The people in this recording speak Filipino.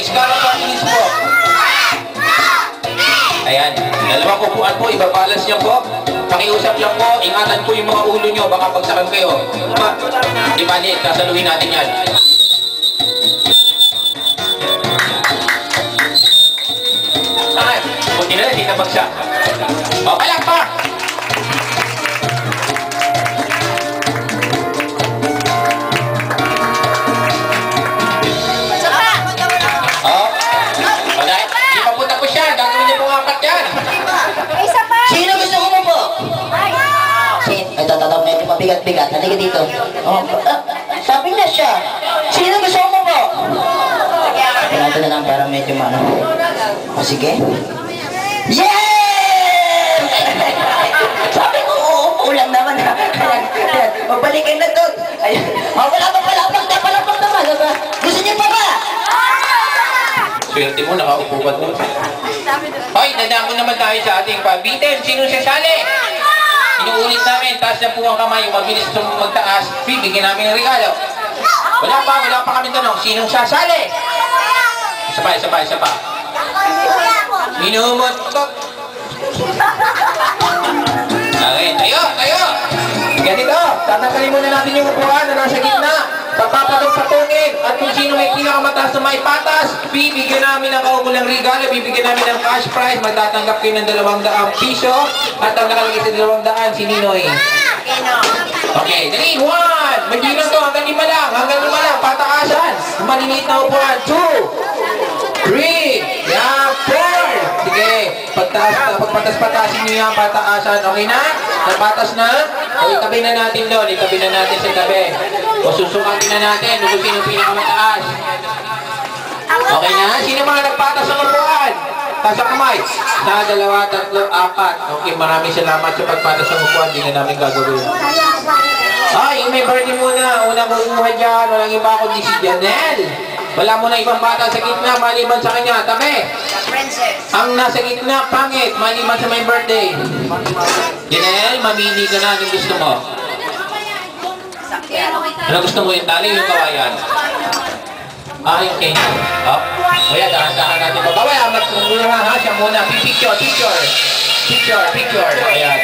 Iskara families po. Ayan. Dalawang upuan po. Ibabalance niyo po. Pakiusap lang po. Ingatan po yung mga ulo nyo. Baka bagsakan kayo. Di balik. Kasaluhin natin yan. Ay, buti na lang. Hindi na bagsak. O, palakpak! Bigat-bigat. Halika dito. Oh, sabi na siya. Sino gusto mo po? Ito na lang para medyo mano. O sige. Yeah! Sabi ko, uupo lang naman. Magbalikin na doon. Wala pa palapag naman. Gusto niyo pa ba? Swerte mo, nakaupo ba doon? Hoy, dadako naman tayo sa ating pabitin. Sino sasali? Inuulit namin, taas na po ang kamay, yung mabilis magtaas, bibigyan namin ng regalo. Wala pa kami tanong, sinong sasali? Isa pa. Minumutok. Okay, tayo! Ganito, tatanggalin muna natin yung upuan na nasa gitna. Papapatong-patungin, at kung sino may pinakamataas na may patas, bibigyan namin ng kaukulang regalo, bibigyan namin ng cash prize, magtatanggap kayo ng 200 piso, at ang nakalagay sa 200, si Ninoy. Okay, dali, 1, magdino to, hanggang 5 lang, pataasan, maliliit na upuan, 2, 3, yan, 4, sige, pagpatas-patasin nyo yan, pataasan, okay na? Napatas na? O itabi na natin doon, sa tabi. O susukatin na natin, kung sino pinakamataas. Okay na? Sino mga nagpatas ng upuan? Taas ang kamay. 1, 2, 3, 4. Okay, maraming salamat sa pagpatas ng upuan. Hindi na namin gagawin. Ay, may birthday muna. Unang kukuha dyan. Walang iba kundi si Janelle. Wala mo na ibang bata sa gitna, maliban sa kanya. Tabi! Ang nasa gitna, pangit, maliban sa may birthday. Janelle, mamili ka na. Anong gusto mo? Ano gusto mo, yung tali, yung kawayan? Ay, okay. Oh. O yan, dahan-dahan natin. Babaway, amat muna ha. Siya muna. Picture. Ayan.